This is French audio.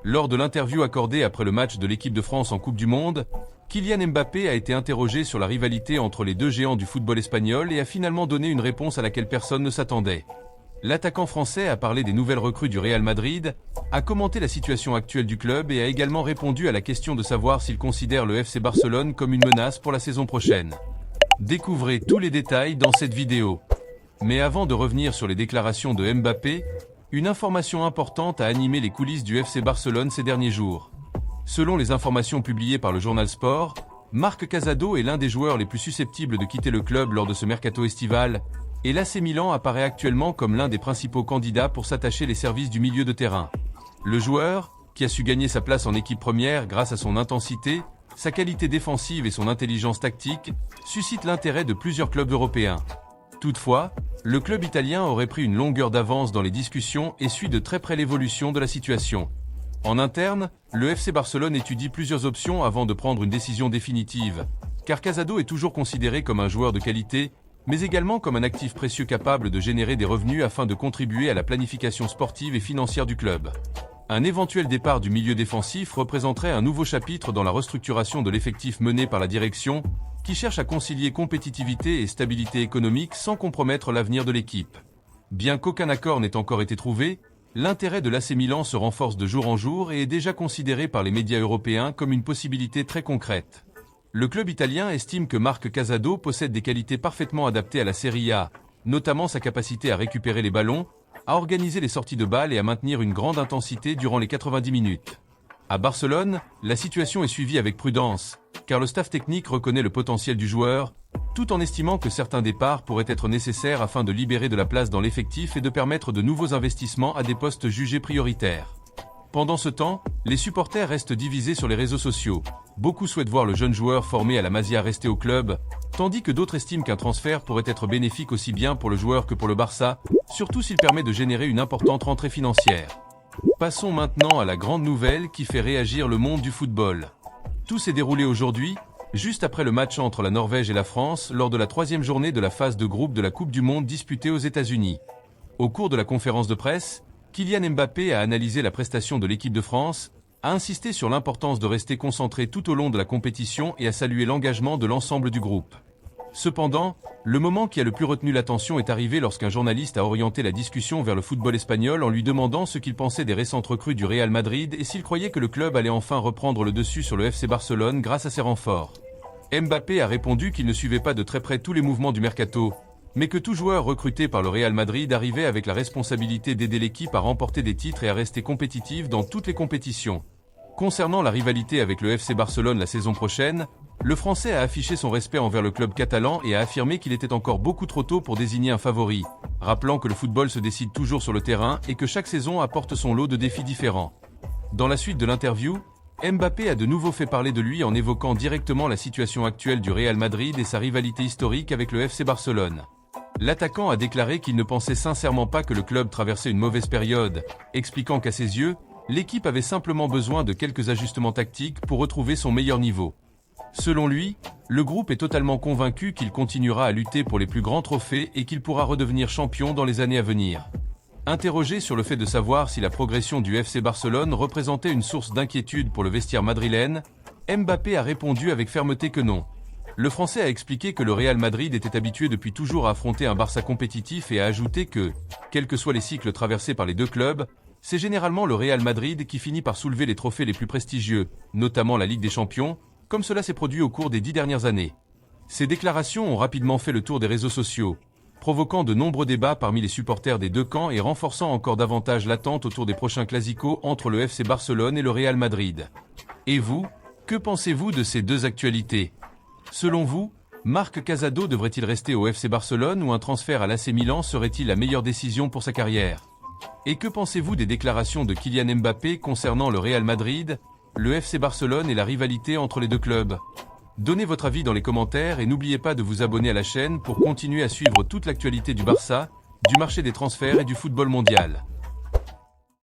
Lors de l'interview accordée après le match de l'équipe de France en Coupe du Monde, Kylian Mbappé a été interrogé sur la rivalité entre les deux géants du football espagnol et a finalement donné une réponse à laquelle personne ne s'attendait. L'attaquant français a parlé des nouvelles recrues du Real Madrid, a commenté la situation actuelle du club et a également répondu à la question de savoir s'il considère le FC Barcelone comme une menace pour la saison prochaine. Découvrez tous les détails dans cette vidéo. Mais avant de revenir sur les déclarations de Mbappé, une information importante a animé les coulisses du FC Barcelone ces derniers jours. Selon les informations publiées par le journal Sport, Marc Casado est l'un des joueurs les plus susceptibles de quitter le club lors de ce mercato estival, et l'AC Milan apparaît actuellement comme l'un des principaux candidats pour s'attacher les services du milieu de terrain. Le joueur, qui a su gagner sa place en équipe première grâce à son intensité, sa qualité défensive et son intelligence tactique, suscite l'intérêt de plusieurs clubs européens. Toutefois, le club italien aurait pris une longueur d'avance dans les discussions et suit de très près l'évolution de la situation. En interne, le FC Barcelone étudie plusieurs options avant de prendre une décision définitive, car Casado est toujours considéré comme un joueur de qualité, mais également comme un actif précieux capable de générer des revenus afin de contribuer à la planification sportive et financière du club. Un éventuel départ du milieu défensif représenterait un nouveau chapitre dans la restructuration de l'effectif mené par la direction, qui cherche à concilier compétitivité et stabilité économique sans compromettre l'avenir de l'équipe. Bien qu'aucun accord n'ait encore été trouvé, l'intérêt de l'AC Milan se renforce de jour en jour et est déjà considéré par les médias européens comme une possibilité très concrète. Le club italien estime que Marc Casado possède des qualités parfaitement adaptées à la Serie A, notamment sa capacité à récupérer les ballons, à organiser les sorties de balles et à maintenir une grande intensité durant les 90 minutes. À Barcelone, la situation est suivie avec prudence, car le staff technique reconnaît le potentiel du joueur, tout en estimant que certains départs pourraient être nécessaires afin de libérer de la place dans l'effectif et de permettre de nouveaux investissements à des postes jugés prioritaires. Pendant ce temps, les supporters restent divisés sur les réseaux sociaux. Beaucoup souhaitent voir le jeune joueur formé à la Masia rester au club, tandis que d'autres estiment qu'un transfert pourrait être bénéfique aussi bien pour le joueur que pour le Barça, surtout s'il permet de générer une importante rentrée financière. Passons maintenant à la grande nouvelle qui fait réagir le monde du football. Tout s'est déroulé aujourd'hui, juste après le match entre la Norvège et la France lors de la 3e journée de la phase de groupe de la Coupe du Monde disputée aux États-Unis. Au cours de la conférence de presse, Kylian Mbappé a analysé la prestation de l'équipe de France, a insisté sur l'importance de rester concentré tout au long de la compétition et a salué l'engagement de l'ensemble du groupe. Cependant, le moment qui a le plus retenu l'attention est arrivé lorsqu'un journaliste a orienté la discussion vers le football espagnol en lui demandant ce qu'il pensait des récentes recrues du Real Madrid et s'il croyait que le club allait enfin reprendre le dessus sur le FC Barcelone grâce à ses renforts. Mbappé a répondu qu'il ne suivait pas de très près tous les mouvements du mercato, mais que tout joueur recruté par le Real Madrid arrivait avec la responsabilité d'aider l'équipe à remporter des titres et à rester compétitive dans toutes les compétitions. Concernant la rivalité avec le FC Barcelone la saison prochaine, le Français a affiché son respect envers le club catalan et a affirmé qu'il était encore beaucoup trop tôt pour désigner un favori, rappelant que le football se décide toujours sur le terrain et que chaque saison apporte son lot de défis différents. Dans la suite de l'interview, Mbappé a de nouveau fait parler de lui en évoquant directement la situation actuelle du Real Madrid et sa rivalité historique avec le FC Barcelone. L'attaquant a déclaré qu'il ne pensait sincèrement pas que le club traversait une mauvaise période, expliquant qu'à ses yeux, l'équipe avait simplement besoin de quelques ajustements tactiques pour retrouver son meilleur niveau. Selon lui, le groupe est totalement convaincu qu'il continuera à lutter pour les plus grands trophées et qu'il pourra redevenir champion dans les années à venir. Interrogé sur le fait de savoir si la progression du FC Barcelone représentait une source d'inquiétude pour le vestiaire madrilène, Mbappé a répondu avec fermeté que non. Le Français a expliqué que le Real Madrid était habitué depuis toujours à affronter un Barça compétitif et a ajouté que, quels que soient les cycles traversés par les deux clubs, c'est généralement le Real Madrid qui finit par soulever les trophées les plus prestigieux, notamment la Ligue des Champions, comme cela s'est produit au cours des 10 dernières années. Ces déclarations ont rapidement fait le tour des réseaux sociaux, provoquant de nombreux débats parmi les supporters des deux camps et renforçant encore davantage l'attente autour des prochains clasicos entre le FC Barcelone et le Real Madrid. Et vous, que pensez-vous de ces deux actualités ? Selon vous, Marc Casado devrait-il rester au FC Barcelone ou un transfert à l'AC Milan serait-il la meilleure décision pour sa carrière ? Et que pensez-vous des déclarations de Kylian Mbappé concernant le Real Madrid, le FC Barcelone et la rivalité entre les deux clubs ? Donnez votre avis dans les commentaires et n'oubliez pas de vous abonner à la chaîne pour continuer à suivre toute l'actualité du Barça, du marché des transferts et du football mondial.